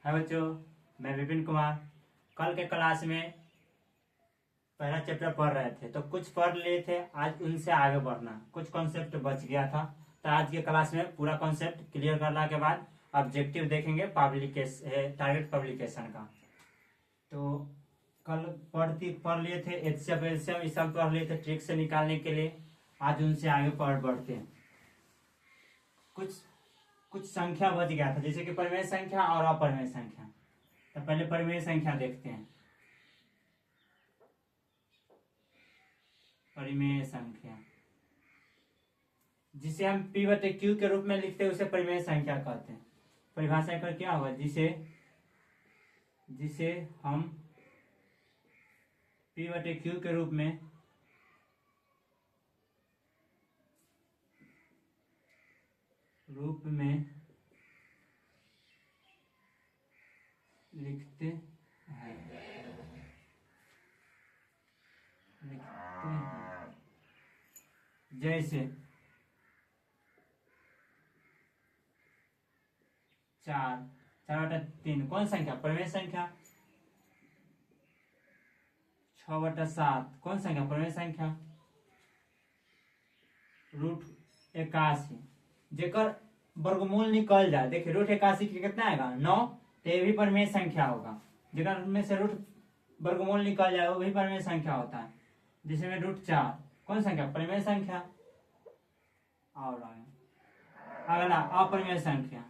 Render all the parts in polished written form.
है बच्चों, मैं विपिन कुमार। कल के क्लास में पहला चैप्टर पढ़ रहे थे तो कुछ पढ़ लिए थे, आज उनसे आगे बढ़ना, कुछ कॉन्सेप्ट बच गया था। तो आज के क्लास में पूरा कॉन्सेप्ट क्लियर करने के बाद ऑब्जेक्टिव देखेंगे टारगेट पब्लिकेशन का। तो कल पढ़ लिए थे एचसीएफ एलसीएम ये सब पढ़ लिए थे ट्रिक से निकालने के लिए। आज उनसे आगे बढ़ते हैं। कुछ संख्या बच गया था, जैसे कि परिमेय संख्या और अपरिमेय संख्या। तो पहले परिमेय संख्या देखते हैं। परिमेय संख्या जिसे हम P/Q के रूप में लिखते हैं उसे परिमेय संख्या कहते हैं। परिभाषा का क्या होगा, जिसे हम P/Q के रूप में लिखते हैं जैसे 4/3 कौन संख्या, परिमेय संख्या। 6/7 कौन संख्या, परिमेय संख्या। √81 जेकर वर्गमूल निकल जाए, देखिए √81 के कितना आएगा 9, तो ये भी परिमेय संख्या होगा। जेकर में से रूट वर्गमूल निकल जाए वो भी परिमेय संख्या होता है। जिसमें √4 कौन संख्या, परिमेय संख्या। और अगला अपरिमेय संख्या।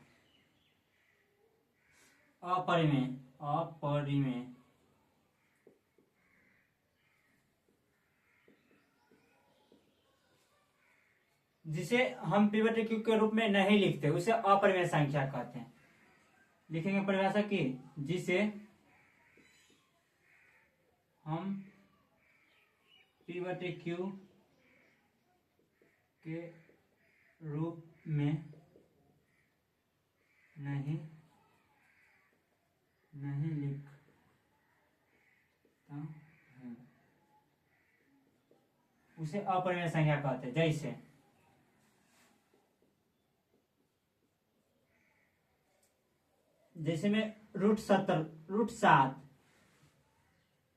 अपरिमेय जिसे हम P/Q के रूप में नहीं लिखते उसे अपरिमेय संख्या कहते हैं। लिखेंगे परिभाषा की, जिसे हम P/Q के रूप में नहीं लिखता हूं उसे अपरिमेय संख्या कहते हैं। जैसे में √7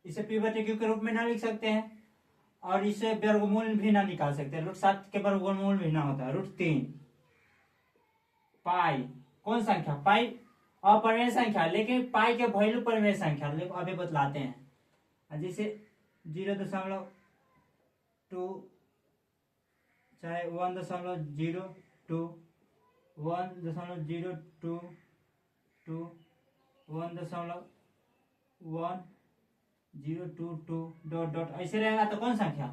इसे P/Q के रूप में ना लिख सकते हैं और इसे वर्गमूल भी ना निकाल सकते हैं। √7 के वर्गमूल भी ना होता है। √3 पाई कौन संख्या, पाई अपरिमेय संख्या, लेकिन पाई के वैल्यू परिमेय संख्या अभी बतलाते हैं। जैसे 0.2 चाहे 1.02 1.022 1.1022 ऐसे रहेगा तो कौन संख्या,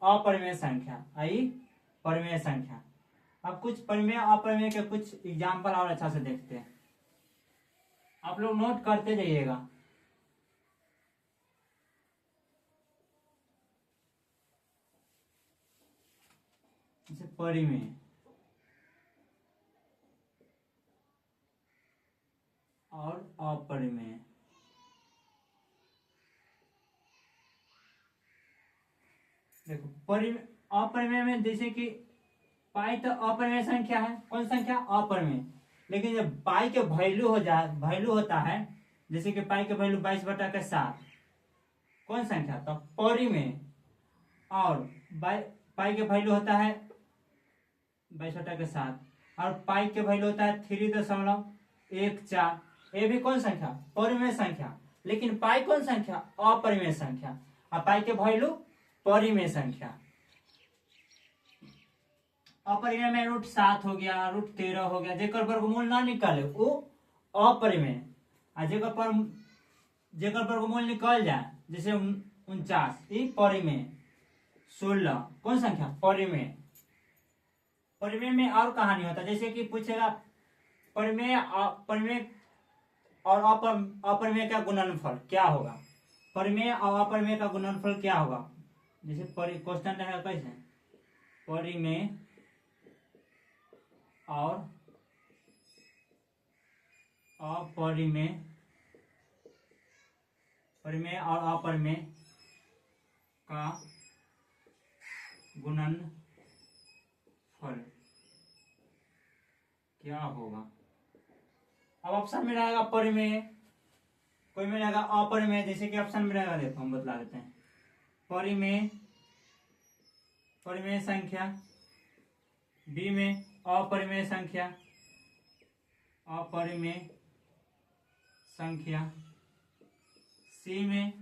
अपरिमेय संख्या। आई परिमेय संख्या। अब कुछ परिमेय अपरिमेय के कुछ एग्जाम्पल और अच्छा से देखते हैं, आप लोग नोट करते जाइएगा। जैसे परिमेय और अपरिमेय। देखो अपरिमेय में जैसे कि पाई तो अपरिमेय संख्या है, कौन संख्या, अपरिमेय। लेकिन जब पाई के वैल्यू होता है, जैसे कि पाई के वैल्यू 22/7 कौन संख्या, तो परिमेय। और पाई के वैल्यू होता है 22/7 और पाई के वैल्यू होता है 3.14, ये भी कौन संख्या, परिमेय संख्या। लेकिन पाई कौन संख्या, अपरिमेय संख्या। और पाई के वैल्यू परिमेय संख्या। अपरिमेय में √7 हो गया, √13 हो गया, जेकर वर्गमूल ना निकले वो अपरिमेय। और जेकर वर्गमूल निकल जाए जैसे 49 ये परिमेय। 16 कौन संख्या, परिमेय। परिमेय में और कहानी होता है, जैसे कि पूछेगा परिमेय और अपरिमेय का गुणनफल क्या होगा। परिमेय और अपरिमेय का गुणनफल क्या होगा, जैसे क्वेश्चन रहेगा कैसे, परिमेय और अपरिमेय का गुणनफल क्या होगा। अब ऑप्शन में रहेगा परिमेय, कोई में रहेगा अपरिमेय। जैसे कि ऑप्शन में रहेगा, देखो हम बतला देते हैं, परिमेय, परिमेय संख्या, बी में अपरिमेय संख्या, अपरिमेय संख्या, सी में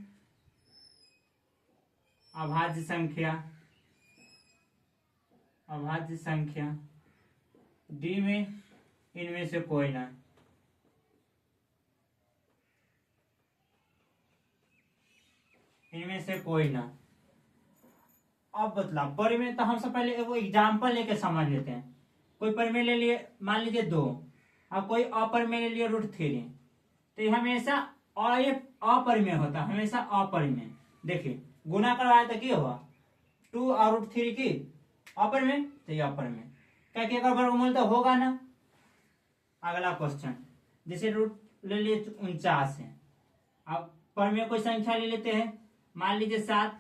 अभाज्य संख्या, अभाज्य संख्या, डी में इनमें से कोई ना। इनमें से कोई ना। अब बतला परिमेय, तो हम सब पहले वो एग्जाम्पल लेके समझ लेते हैं। कोई परिमेय ले लिए, मान लीजिए 2, और कोई अपरिमेय ले लिए √3, तो ये हमेशा ये अपरिमेय होता है, हमेशा अपरिमेय। देखिए गुना करवाया तो क्या हुआ, 2 और √3 की अपरिमेय, तो ये अपरिमेय। क्या कि अगर वर्गमूल तो होगा ना। अगला क्वेश्चन, जैसे रूट ले लिए 49 है, अब परिमेय कोई संख्या ले लेते हैं, मान लीजिए 7,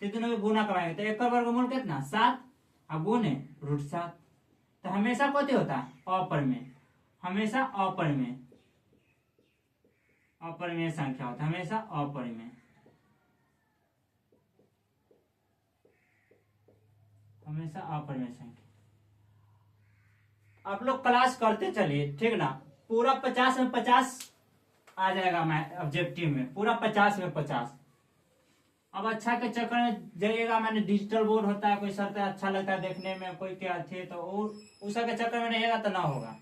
तो दोनों में गुना करवाएंगे तो एक का वर्गमूल कितना 7 और गुणे √7, तो हमेशा कौन होता है अपरिमेय, हमेशा अपरिमेय, अपरिमेय संख्या होता है, हमेशा अपरिमेय, हमेशा अपरिमेय संख्या। आप लोग क्लास करते चलिए, ठीक ना। पूरा 50 में 50 आ जाएगा ऑब्जेक्टिव में, पूरा 50 में 50। अब अच्छा के चक्कर में जाइएगा, मैंने डिजिटल बोर्ड होता है, कोई सर अच्छा लगता है देखने में, कोई क्या थे, तो उस के चक्कर में रहेगा तो ना होगा।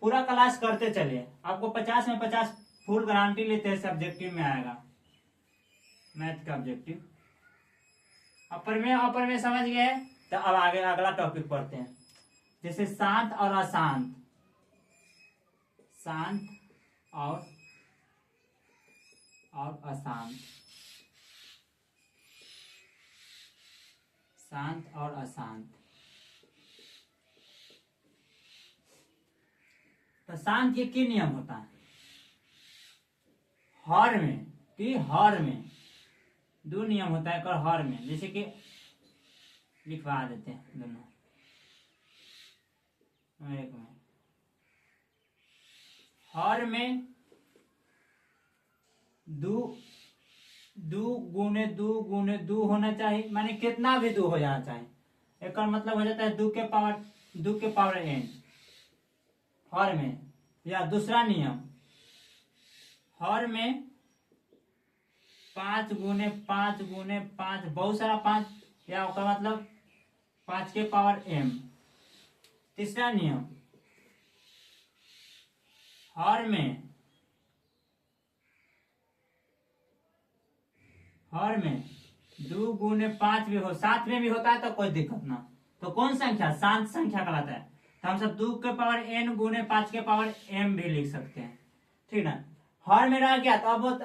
पूरा क्लास करते चलिए, आपको 50 में 50 फुल गारंटी लेते हैं सब्जेक्टिव में आएगा, मैथ का ऑब्जेक्टिव। अपरिमेय अपरिमेय समझ गए, तो अब आगे अगला टॉपिक पढ़ते हैं। जैसे शांत और अशांत, शांत और अशांत, शांत और अशांत। तो शांत ये क्या नियम होता है, हर में कि हर में 2 नियम होता है कर हर में। जैसे कि लिखवा देते हैं दोनों, एक में हर में 2 गुने 2 होना चाहिए, माने कितना भी 2 हो जाना चाहिए। एक मतलब हो जाता है 2 के पावर n हर में। या दूसरा नियम, हर में 5 गुने 5 गुने 5, बहुत सारा 5, या उसका मतलब 5 के पावर m। तीसरा नियम, हर में 2 गुने 5 भी हो, 7 में भी होता है तो कोई दिक्कत ना। तो कौन संख्या, शांत संख्या कहलाता है। तो हम सब 2 के पावर n गुने 5 के पावर m भी लिख सकते हैं, ठीक ना। हर में रह गया, तो अब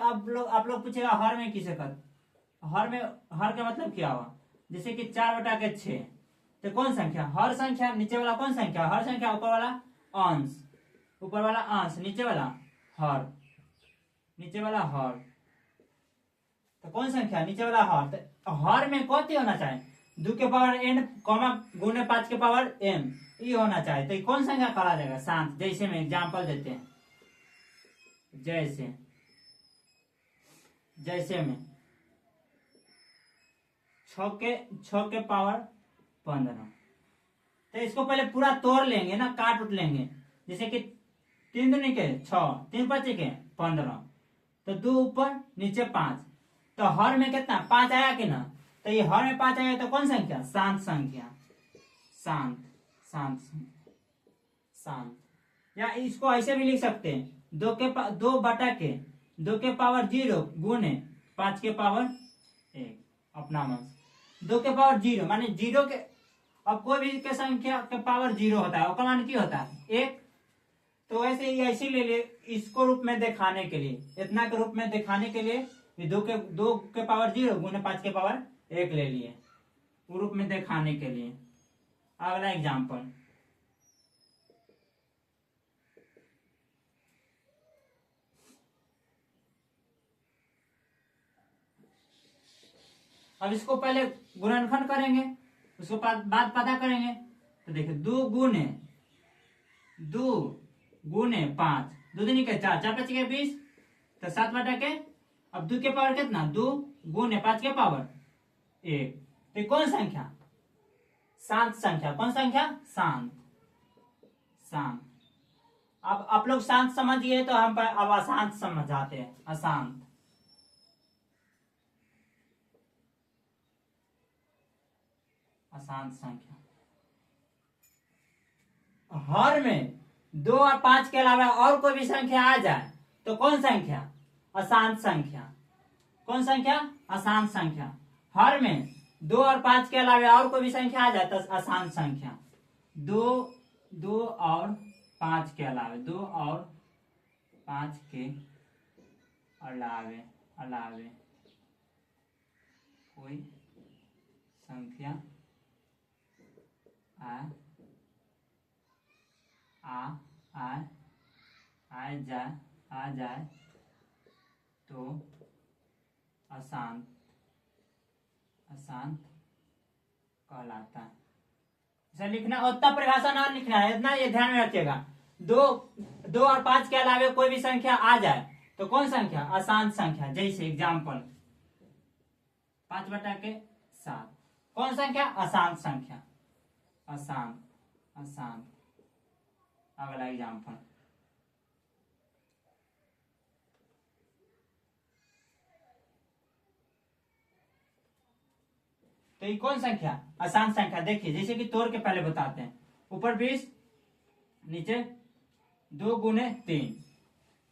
आप लोग पूछेगा हर में किसे कर, हर का मतलब क्या हुआ। जैसे कि 4/6, तो कौन संख्या, हर संख्या। नीचे वाला कौन संख्या, हर संख्या। ऊपर वाला अंश, ऊपर वाला अंश, नीचे वाला हर, नीचे वाला हर। तो कौन संख्या, नीचे वाला हर। तो हर में कौन होना चाहिए, 2 के पावर n गुने 5 के पावर m, ये होना चाहिए। तो कौन संख्या कहा जाएगा, शांत। जैसे में एग्जाम्पल देते हैं, जैसे में 6 के पावर 15, तो इसको पहले पूरा तोड़ लेंगे ना, काट उठ लेंगे। जैसे कि 3 दूनी के 6, 3 5 के 15, तो 2 ऊपर नीचे 5, तो हर में कितना 5 आया कि ना। तो ये हर में 5 आया, तो कौन संख्या, शांत संख्या, शांत, शांत, शांत। या इसको ऐसे भी लिख सकते हैं, 2 के पावर 0 गुने 5 के पावर 1, अपना मन। 2 के पावर 0 माने 0 के, अब कोई भी के संख्या के पावर 0 होता है, उसका मान क्या होता है 1। तो ऐसे ही ऐसे ले लिए, इसको रूप में दिखाने के लिए, इतना के रूप में दिखाने के लिए 2 के पावर 0 गुने 5 के पावर 1 ले लिए, रूप में दिखाने के लिए। अगला एग्जाम्पल, अब इसको पहले गुणनखंड करेंगे, उसको बाद पता करेंगे। तो देखिए 2 गुने 5, दो दूनी के चार, चार पाँच के 20, तो 7 बटा के, अब 2 के पावर कितना, 2 गुने 5 के पावर 1। तो कौन संख्या, शांत संख्या। कौन संख्या, शांत, शांत। अब आप लोग शांत समझ गए तो हम अब अशांत समझाते हैं, अशांत। अशांत संख्या, हर में 2 और 5 के अलावा और कोई भी संख्या आ जाए तो कौन संख्या, अशांत संख्या। कौन संख्या, अशांत संख्या। हर में 2 और 5 के अलावा और कोई भी संख्या आ जाए तो अशांत संख्या। 2 और 5 के अलावे, 2 और 5 के अलावे कोई संख्या आ जाए तो अशांत कहलाता है। इसे लिखना, उतना परिभाषा ना लिखना है, इतना ये ध्यान में रखिएगा। 2 और 5 के अलावे कोई भी संख्या आ जाए तो कौन संख्या, अशांत संख्या। जैसे एग्जाम्पल 5 बटा के 7, कौन संख्या, अशांत संख्या, अशांत। अगला एग्जाम्पल, तो ये कौन संख्या, अशांत संख्या। देखिए जैसे कि तोड़ के पहले बताते हैं, ऊपर 20, नीचे 2 गुने 3।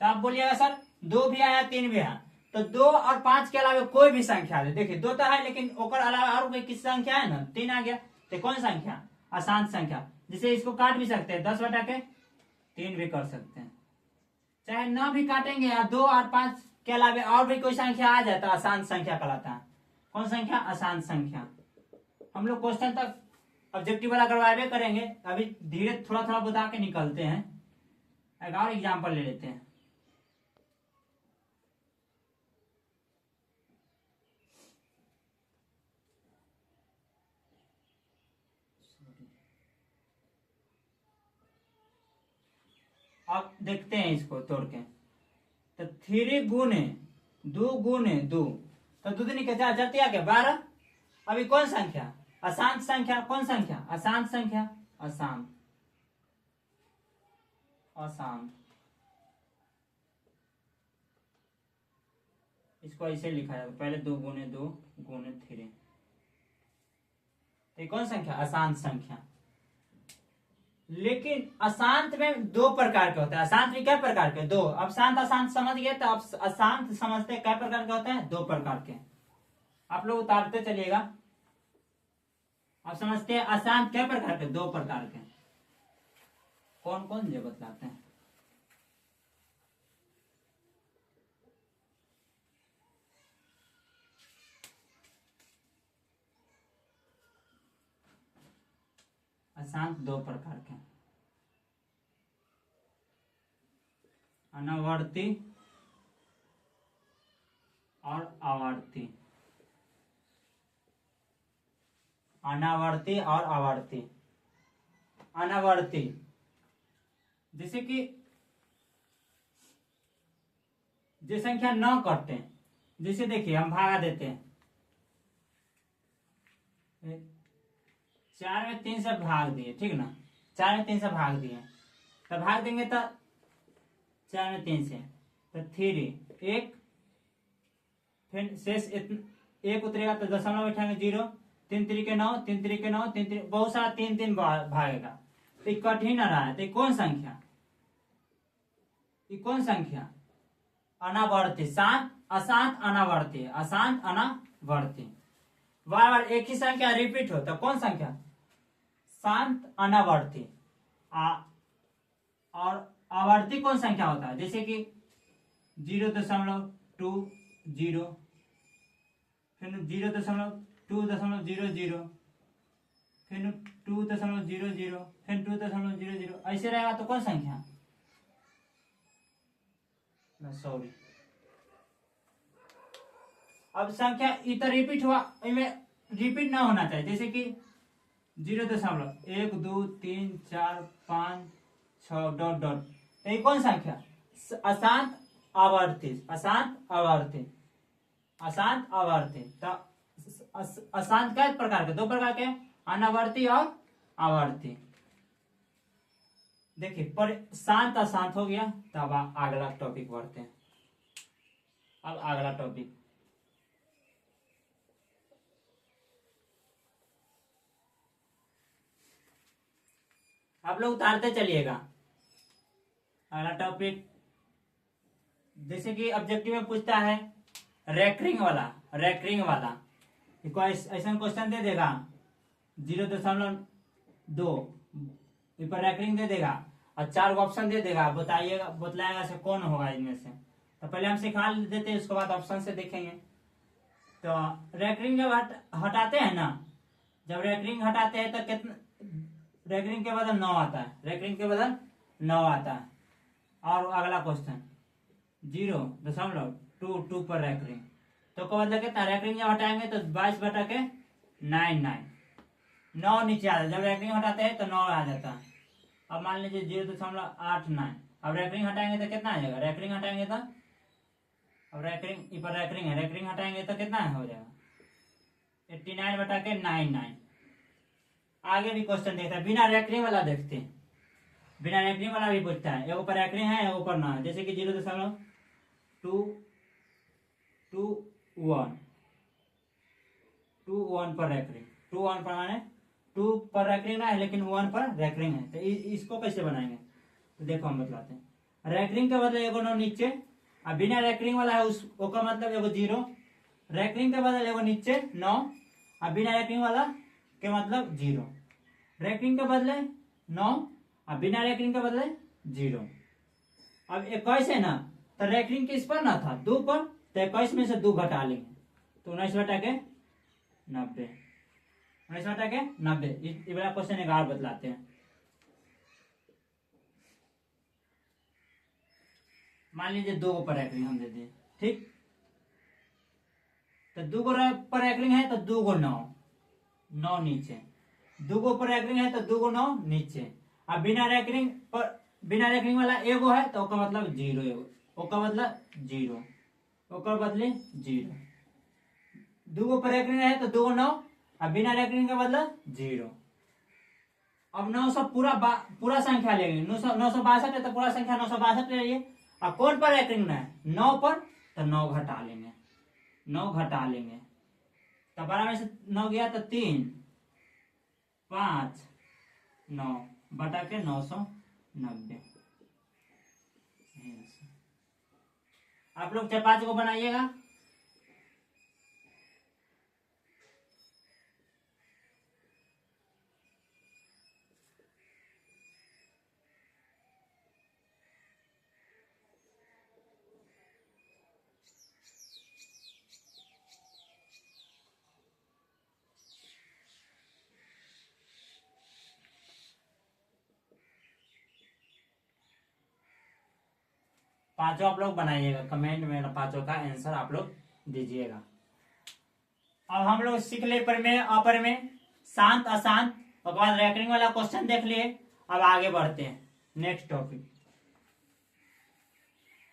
तो आप बोलिएगा सर 2 भी आया 3 भी आया, तो 2 और 5 के अलावा कोई भी संख्या है। देखिए 2 तो है लेकिन ओकर अलावा और कोई किस संख्या है ना, 3 आ गया, तो कौन संख्या, अशांत संख्या। जिसे इसको काट भी सकते हैं, 10 बटा के 3 भी कर सकते हैं, चाहे ना भी काटेंगे। या 2 और 5 के अलावा और भी कोई संख्या आ जाए तो अशांत संख्या कहलाता है। कौन संख्या, अशांत संख्या। हम लोग क्वेश्चन तक ऑब्जेक्टिव वाला करवाए करेंगे, अभी धीरे थोड़ा थोड़ा बता के निकलते हैं। एक और एग्जाम्पल ले लेते हैं। अब देखते हैं इसको तोड़ के, तो 3 गुने 2 गुने 2, तो 2 दूनी के 4, 4 के 12। अभी कौन संख्या, अशांत संख्या। कौन संख्या, अशांत संख्या, अशांत। इसको ऐसे लिखा जाता है, पहले 2 गुने 2 गुने 3, तो कौन संख्या, अशांत संख्या। लेकिन अशांत में 2 प्रकार के होते हैं। अशांत में क्या प्रकार के, 2। अब शांत अशांत समझ गए, तो अब अशांत समझते क्या प्रकार के होते हैं, 2 प्रकार के। आप लोग उतारते चलिएगा। अब समझते हैं अशांत क्या प्रकार के, 2 प्रकार के। कौन कौन ये बतलाते हैं। अशांत 2 प्रकार के, अनावर्ती और आवर्ती। अनावर्ती और आवर्ती। अनावर्ती जैसे कि जो संख्या न करते हैं, जैसे देखिए हम भागा देते हैं, 4 में 3 से भाग दिए, ठीक ना, 4 में 3 से भाग दिए, तो भाग देंगे तो 4 में 3 से, तो 3 1, फिर शेष 1 उतरेगा तो दशमलव बैठाएंगे 0, 3 3 9, 3 3 9, 3 3, बहुत सारा 3 3 भागेगा, तो कठिन आ रहा है। तो कौन संख्या, कौन संख्या, अनावर्ती। शांत अशांत अनावर्ती, अशांत अनावर्ती। बार बार एक ही संख्या रिपीट हो तो कौन संख्या, शांत अनावर्ती। और आवर्ती कौन संख्या होता है, जैसे कि 0.20, फिर 0.200, फिर 2.00, फिर 2.00, ऐसे रहेगा तो कौन संख्या, सॉरी। अब संख्या इधर रिपीट हुआ, इनमें रिपीट ना होना चाहिए, जैसे कि 0.1 2 3 4 5 6 ... तो ये कौन संख्या, अशांत आवर्ती, अशांत आवर्ती, अशांत आवर्ती। तो अशांत कै प्रकार के, 2 प्रकार के, अनावर्ती और आवर्ती। देखिए पर शांत अशांत हो गया। तो अब अगला टॉपिक बढ़ते हैं। अब अगला टॉपिक आप लोग उतारते चलिएगा। अगला टॉपिक जैसे कि ऑब्जेक्टिव में पूछता है रैकरिंग वाला, रैकरिंग वाला कोई ऐसा क्वेश्चन दे देगा 0.2 पर रैकरिंग दे देगा और 4 ऑप्शन दे देगा, बताइएगा, बतलाएगा से कौन होगा इनमें से। तो पहले हम सिखा देते हैं, उसके बाद ऑप्शन से देखेंगे। तो रैकरिंग जब हटाते हैं ना, जब रैकरिंग हटाते हैं तो कितना, रैकरिंग के बदल 9 आता है, रैकरिंग के बदल 9 आता है। और अगला क्वेश्चन 0.22 पर रैकरिंग, तो क्या मतलब कितना, रैकरिंग जब हटाएंगे तो 22/9 9 नीचे आता है। जब रैकरिंग हटाते हैं तो 9 आ जाता है। अब मान लीजिए 0.89, अब रैकरिंग हटाएंगे तो कितना आ जाएगा, रैकरिंग हटाएंगे तो, अब रैकरिंग पर रैकरिंग है, रैकरिंग हटाएंगे तो कितना हो जाएगा 89/99। आगे भी क्वेश्चन देखते हैं, बिना रैकरिंग वाला देखते हैं। बिना रैकरिंग वाला भी पूछता है, एगो पर रैकरिंग है एगो पर ना है। जैसे कि 0.221 पर रैकरिंग, 2 1 पर माने 2 पर रैकरिंग ना है लेकिन 1 पर रैकरिंग है। तो इसको कैसे बनाएंगे, तो देखो हम बतलाते हैं। रैकरिंग के बदले एगो 9 नीचे, और बिना रैकरिंग वाला है उसका मतलब एगो 0, रैकरिंग के बदले एगो नीचे 9, और बिना रैकरिंग वाला के मतलब 0। रैकरिंग के बदले 9 और बिना रैकरिंग के बदले 0। अब 21 है ना, तो रैकरिंग किस पर ना था, 2 पर, तो 21 में से 2 घटा लेंगे तो 19/90, 19/90। इस वाला क्वेश्चन एक और बतलाते हैं। मान लीजिए 2 पर रैकरिंग हम दे दें, ठीक, तो 2 पर रैकरिंग है तो 2 9 नीचे, 2 पर रैकरिंग है तो 2 9 नीचे। अब बिना रैकरिंग पर, बिना रैकरिंग वाला एगो है तो ओका मतलब 0, एगो ओका मतलब 0, ओकर बदले 0। 2 पर रैकरिंग है तो 2 9, अब बिना रैकरिंग का मतलब 0। अब 900 पूरा संख्या लेंगे, 962 है तो पूरा संख्या 962 ले लिए। अब कौन पर रैकरिंग है, 9 पर, तो 9 घटा लेंगे, 9 घटा लेंगे। तो 12 में से 9 गया तो 3 5 9 बटा के 990। आप लोग 4-5 को बनाइएगा। पांचों आप लोग बनाइएगा, कमेंट में पांचों का आंसर आप लोग दीजिएगा। अब हम लोग सीख ले पर में, अपर में, शांत अशांत, उसके बाद रैकरिंग वाला क्वेश्चन देख लिए। अब आगे बढ़ते हैं next topic.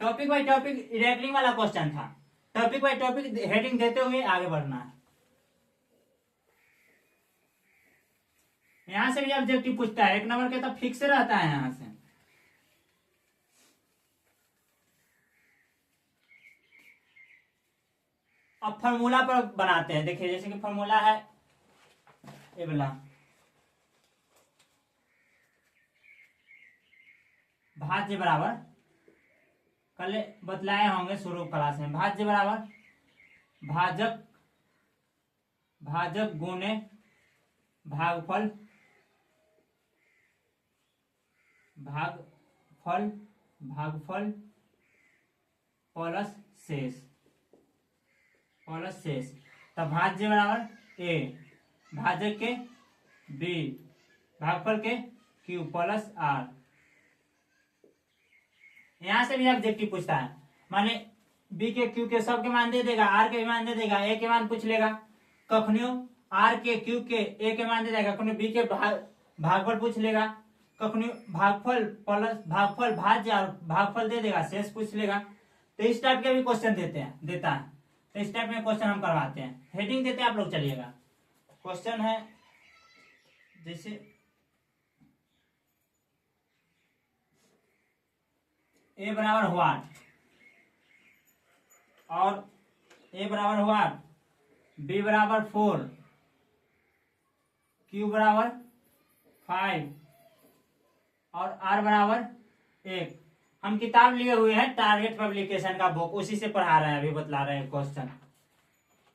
Topic by topic recurring वाला क्वेश्चन था, टॉपिक बाय टॉपिक हेडिंग देते हुए आगे बढ़ना है। यहां से भी ऑब्जेक्टिव पूछता है, 1 नंबर के तो फिक्स रहता है यहां से। अब फॉर्मूला पर बनाते हैं। देखिए जैसे कि फॉर्मूला है ये वाला, भाज्य बराबर, कल बतलाए होंगे शुरू क्लास में, भाज्य बराबर भाजक, भाजक गुणे भागफल, भागफल, भागफल प्लस शेष, प्लस शेष। तब भाज्य बराबर ए, भाजक के बी, भागफल के क्यू प्लस आर। यहां से भी ऑब्जेक्टिव पूछता है, माने बी के क्यू के सब के मान दे देगा, आर के भी मान दे देगा, ए के मान पूछ लेगा, कखनियो आर के क्यू के ए के मान दे देगा, कखनियो बी के भागफल पूछ लेगा, कखनी भागफल प्लस भागफल भाज्य और भागफल दे देगा, शेष पूछ लेगा। तो इस टाइप के भी क्वेश्चन देता है। तो इस टाइप में क्वेश्चन हम करवाते हैं। हेडिंग देते हैं आप लोग, चलिएगा। क्वेश्चन है जैसे ए बराबर व्हाट, और ए बराबर व्हाट, बी बराबर 4, क्यू बराबर 5 और आर बराबर 1। हम किताब लिए हुए हैं टारगेट पब्लिकेशन का बुक, उसी से पढ़ा रहे हैं, अभी बतला रहे हैं क्वेश्चन,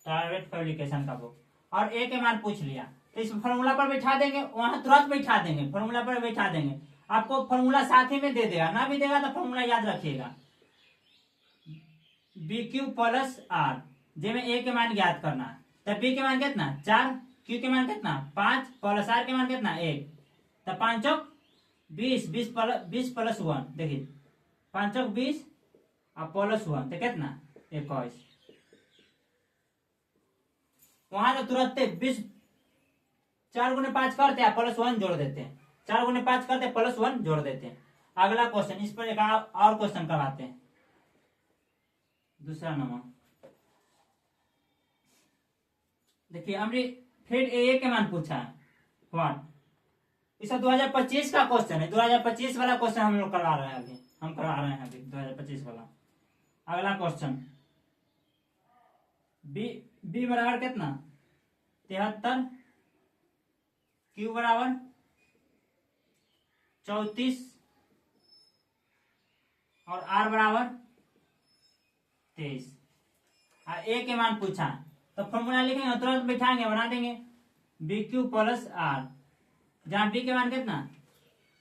टारगेट पब्लिकेशन का बुक। और ए के मान पूछ लिया तो इस फॉर्मूला पर बैठा देंगे, वहां तुरंत बैठा देंगे, फॉर्मूला पर बैठा देंगे। आपको फॉर्मूला साथ ही में दे देगा, ना भी देगा तो फॉर्मूला याद रखिएगा। बी क्यू प्लस आर, जेमें ए के मान ज्ञात करना है। तब बी के मान कितना 4, क्यू के मान कितना 5, प्लस आर के मान कितना 1। तब 5 चौक 20, 20 प्लस 1, देखिए 5 चौक 20 और प्लस 1 तो कितना 21। वहां तो तुरंत 20 4 गुने 5 करते हैं, प्लस 1 जोड़ देते हैं, 4 गुने 5 करते हैं, प्लस 1 जोड़ देते हैं। अगला क्वेश्चन, इस पर एक और क्वेश्चन करवाते हैं, दूसरा नंबर। देखिए हमने फिर ए के मान पूछा है व्हाट, इसका 2025 का क्वेश्चन है, 2025 वाला क्वेश्चन हम लोग करवा रहे हैं अभी, हम करवा रहे हैं अभी 2025 वाला। अगला क्वेश्चन, बी बराबर कितना 73, क्यू बराबर 34 और आर बराबर 23। ए के मान पूछा तो फॉर्मूला लिखेंगे, तुरंत बैठाएंगे, बना देंगे बी क्यू प्लस आर, जहां बी के मान कितना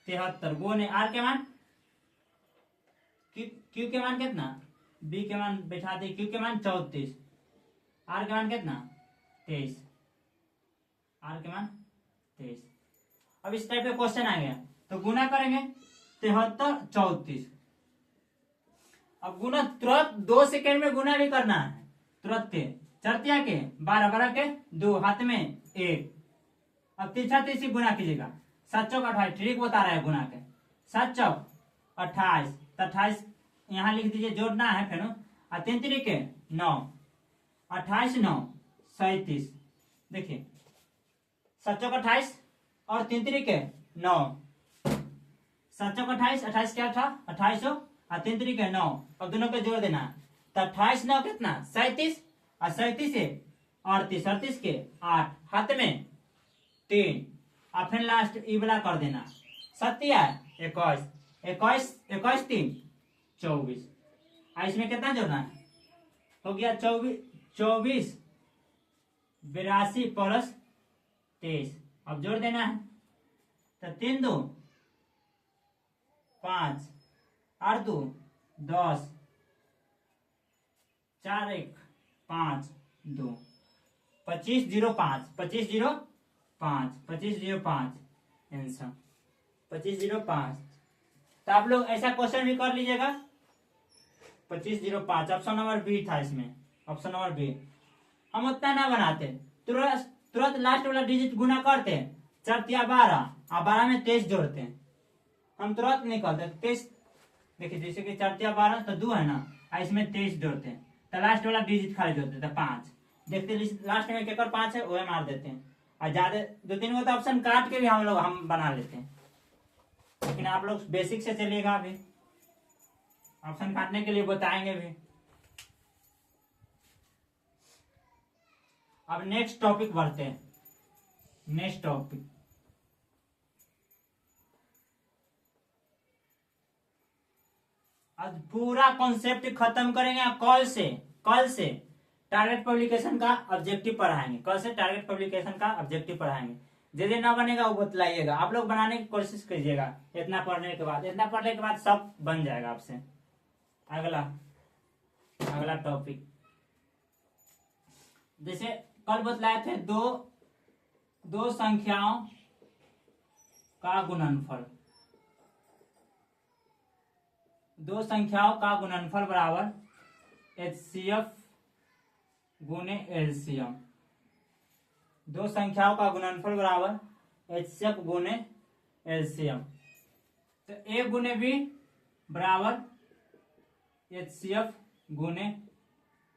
73 गुने आर के मान, क्यू के मान कितना, बी के मान बैठा दे, क्यू के मान 34, आर के मान कितना 23, आर के मान 23। अब इस टाइप का क्वेश्चन आ गया तो गुना करेंगे 73 34। अब गुना तुरंत 2 सेकेंड में गुना भी करना है, तुरंत के चरतिया के 12 12 के 2 हाथ में 1। अब तीसरा तीसरी गुना कीजिएगा, 7 चौक 28, ठीक बता रहा है गुना के, 7 चौक 28 तो 28 यहाँ लिख दीजिए, जोड़ना है फिर, और 3 3 के 9, 28 9 37। देखिए 7 चौक 28 और 3 3 के 9, 7 चौक 28, 28 क्या था 28 और 3 3 के 9, और दोनों के जोड़ देना तो 28 9 कितना 37 और 37 से 38, 38 के 8 हाथ में 3 और फिर लास्ट ई वाला कर देना, 7 21 21 21 3 24। और इसमें कितना जोड़ना है, हो गया 24 82 प्लस 23। अब जोड़ देना है तो 3 2 5 8 2 10 4 1 5 2 25 0 5 25 0 5 25 0 5 आंसर 25 0 5। तो आप लोग ऐसा क्वेश्चन भी कर लीजिएगा, 25 0 5 ऑप्शन नंबर बी था इसमें, ऑप्शन नंबर बी। हम उतना ना बनाते, तुरंत लास्ट वाला डिजिट गुना करते, 4 3 12 और 12 में 23 जोड़ते हैं, हम तुरंत निकलते 23। देखिए जैसे कि 4 3 12 तो 2 है ना, और इसमें 23 जोड़ते हैं तो लास्ट वाला डिजिट खाली जोड़ते थे 5। देखते लास्ट में केकर 5 है वह मार देते हैं, और ज्यादा 2 3 को तो ऑप्शन काट के भी हम बना लेते हैं, लेकिन आप लोग बेसिक से चलिएगा, अभी ऑप्शन काटने के लिए बताएंगे भी। अब नेक्स्ट टॉपिक बढ़ते हैं, नेक्स्ट टॉपिक आज पूरा कॉन्सेप्ट खत्म करेंगे। कल से टारगेट पब्लिकेशन का ऑब्जेक्टिव पढ़ाएंगे, कल से टारगेट पब्लिकेशन का ऑब्जेक्टिव पढ़ाएंगे। यदि ना बनेगा वो बतलाइएगा, आप लोग बनाने की कोशिश कीजिएगा। इतना पढ़ने के बाद सब बन जाएगा आपसे। अगला टॉपिक, जैसे कल बतलाए थे दो संख्याओं का गुणनफल, दो संख्याओं का गुणनफल बराबर एचसीएफ गुने एलसीएम। दो संख्याओं का गुणनफल बराबर एचसीएफ गुने एलसीएम। तो ए गुने बी बराबर HCF गुने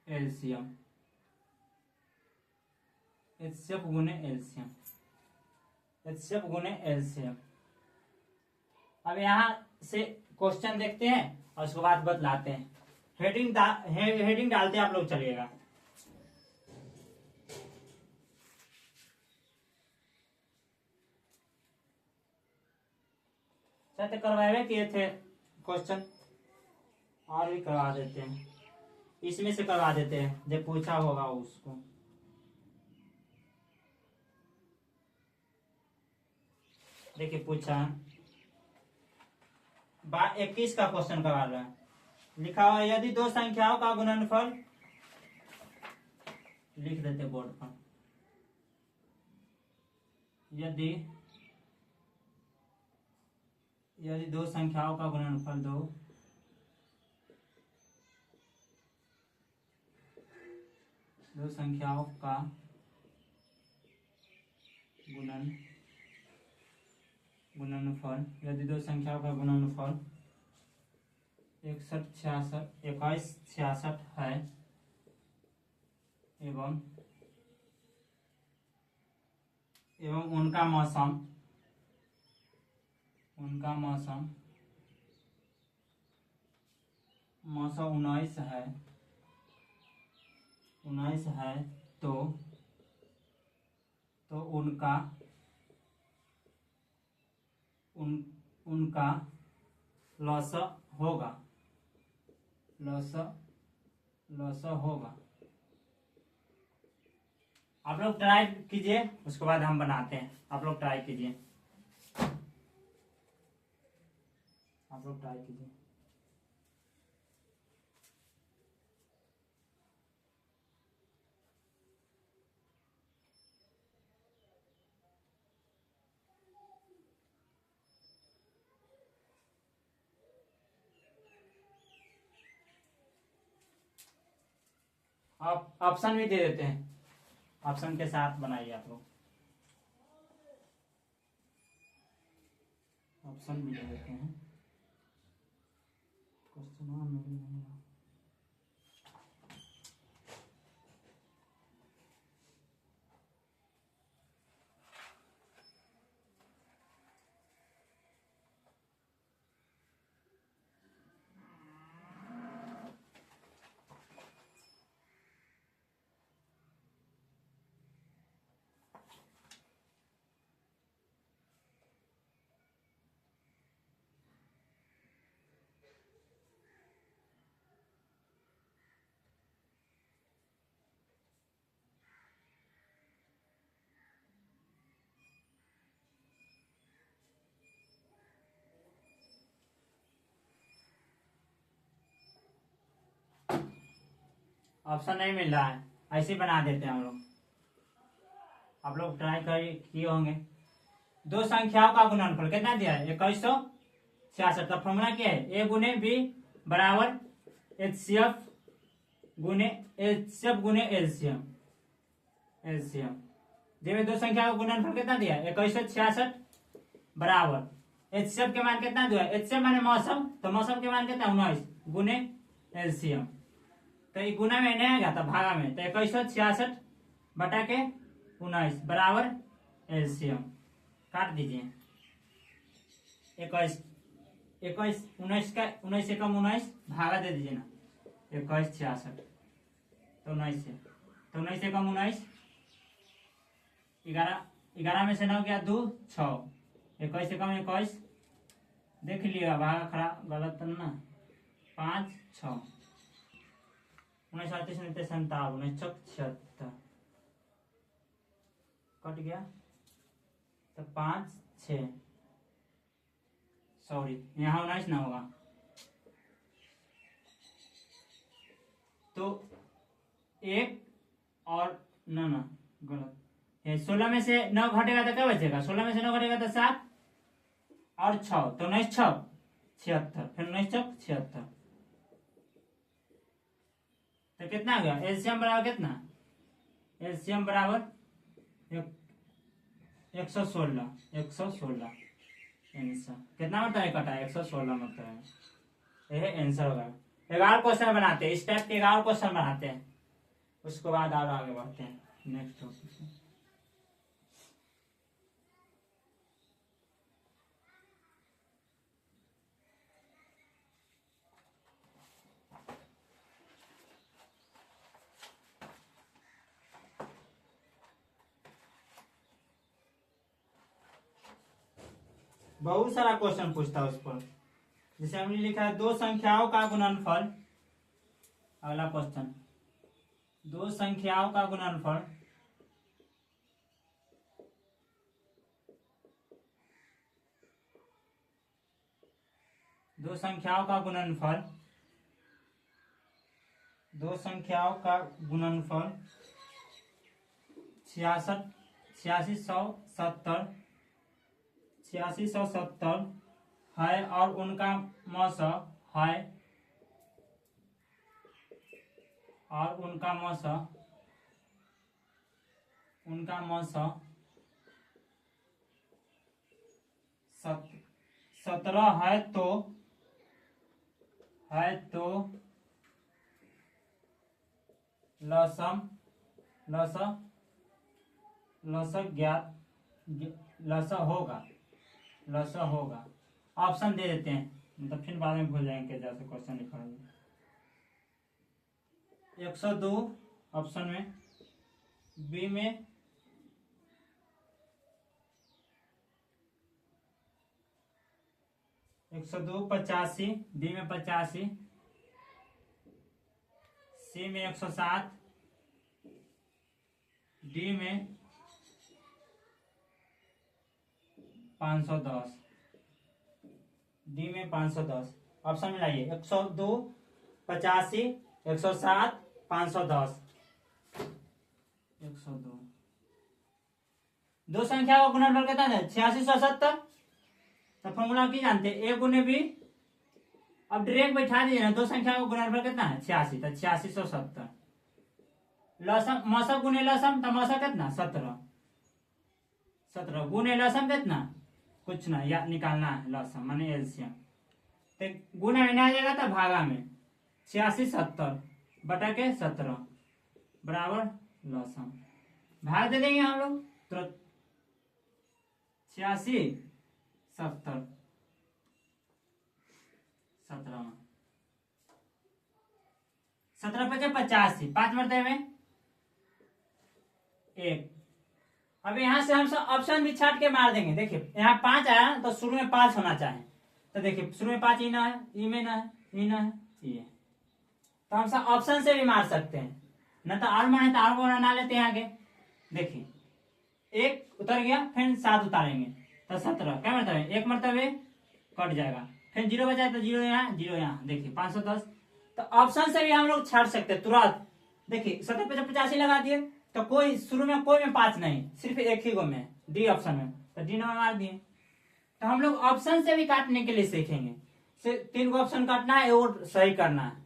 एलसीएम, HCF गुने एलसीएम, HCF गुने एलसीएम। अब यहां से क्वेश्चन देखते हैं और उसके बाद बतलाते हैं। हेडिंग डालते आप लोग चलिएगा। तो करवाए किए थे क्वेश्चन, और भी करवा देते हैं, इसमें से करवा देते हैं जब पूछा होगा उसको। देखिए पूछा 21 का क्वेश्चन करवा रहा है। लिखा हुआ यदि दो संख्याओं का गुणनफल, लिख देते बोर्ड पर, यदि दो संख्याओं का गुणनफल दो संख्याओं का गुणनफल, यदि दो संख्याओं का गुणनफल 21 66 है एवं उनका मौसम 19 है, तो उनका लॉस होगा। आप लोग ट्राई कीजिए, उसके बाद हम बनाते हैं। आप लोग ट्राई कीजिए। आप ऑप्शन भी दे देते हैं, ऑप्शन के साथ बनाइए आप लोग, ऑप्शन भी दे देते हैं। क्वेश्चन ऑप्शन नहीं मिल रहा है, ऐसे बना देते हैं हम लोग। आप लोग ट्राई किए होंगे। दो संख्याओं का गुणनफल कितना दिया है? 2166 का फॉर्मूला क्या है? ए गुने बी बराबर HCF गुने एलसीएम। जब दो संख्या का गुणनफल कितना दिया है? 2166 बराबर HCF के मान कितना दिया है? HCF माने मौसम, तो मौसम के मान कितना? 19 गुने एलसीएम। तो ये गुना में नहीं आएगा तो भागा में, तो 2166 बटा के 19 बराबर एलसीएम। काट दीजिए। 19 से कम 19 भागा दे दीजिए ना, 2166 तो 19 से, तो 19 से कम 19, 11 में से 9 गया 2 6, 21 से कम 21, देख लिएगा भागा खराब गलत तो ना, 5 6, 19 38 19 57 19 चौक 76 कट गया, तो 5 6, सॉरी यहाँ 19 ना होगा, तो 1 और ना गलत, 16 में से 9 घटेगा तो क्या बचेगा? 16 में से 9 घटेगा तो 7 और 6, तो 19 6 76, फिर 19 चौक 76, तो कितना आ गया? एलसीएम बराबर कितना? एलसीएम बराबर 116। आंसर कितना मरतबा कटा है? 116 मरतबा। यह आंसर होगा। 11 क्वेश्चन बनाते हैं, इस टाइप के 11 क्वेश्चन बनाते हैं, उसके बाद और आगे बढ़ते हैं नेक्स्ट टॉपिक। बहुत सारा क्वेश्चन पूछता है उस पर। जैसे हमने लिखा है दो संख्याओं का गुणनफल। अगला क्वेश्चन, दो संख्याओं का गुणनफल दो संख्याओं का गुणनफल 8670 है और उनका मौसा है, और उनका मौसा 17 है, तो लसम होगा। ऑप्शन दे देते हैं, मतलब फिर बाद में भूल जाएंगे जैसे क्वेश्चन लिखा है। 102 ऑप्शन में, बी में 102 85, डी में 85, सी में 107, डी में 510, डी में 510। ऑप्शन मिलाइए, 102 85 107 510। 102 दो संख्या का गुणनफल कितना है? 8670। तो फॉर्मूला की जानते हैं, ए गुने बी। अब डायरेक्ट बैठा दीजिए ना, दो संख्या का गुणनफल कितना है? 86, तो 8670। लसम मौसम गुने लसम, तो मौसम कितना? 17 गुने लसम कितना? कुछ ना, या निकालना है लसम माने एलसीएम। तो गुना में आ जाएगा तो भागा में 8670 बटा के 17 बराबर लसम। भाग दे देंगे हम लोग तुरंत। 86 70 17 17 पचे 85, 5 मरते में 1। अब यहां से हम सब ऑप्शन भी छाट के मार देंगे। देखिए यहाँ 5 आया तो शुरू में 5 होना चाहिए, तो देखिए शुरू में 5 ई ना है, ई में ना है, ई ना है, ये तो हम सब ऑप्शन से भी मार सकते हैं, न तो आर में है तो आर को बना लेते हैं आगे। देखिए 1 उतर गया, फिर 7 उतारेंगे तो 17 क्या मरतबा है? 1 मरतबा कट जाएगा, फिर 0 बचा तो 0 यहाँ 0 यहाँ। देखिए 510। तो ऑप्शन से भी हम लोग छाट सकते हैं तुरंत। देखिए 17 पे 85 लगा दिए तो कोई शुरू में कोई में 5 नहीं, सिर्फ एक ही गो में डी ऑप्शन में, तो डी नंबर मार दिए। तो हम लोग ऑप्शन से भी काटने के लिए सीखेंगे। 3 गो ऑप्शन काटना है और सही करना है।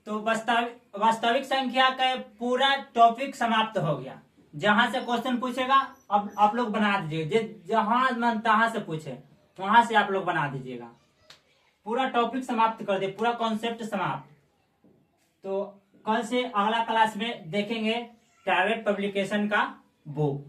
तो वास्तविक संख्या का पूरा टॉपिक समाप्त हो गया। जहां से क्वेश्चन पूछेगा अब आप लोग बना दीजिएगा, जहां मन तहां से पूछे वहां से आप लोग बना दीजिएगा। पूरा टॉपिक समाप्त कर दे, पूरा कॉन्सेप्ट समाप्त। तो कल से अगला क्लास में देखेंगे प्राइवेट पब्लिकेशन का बुक।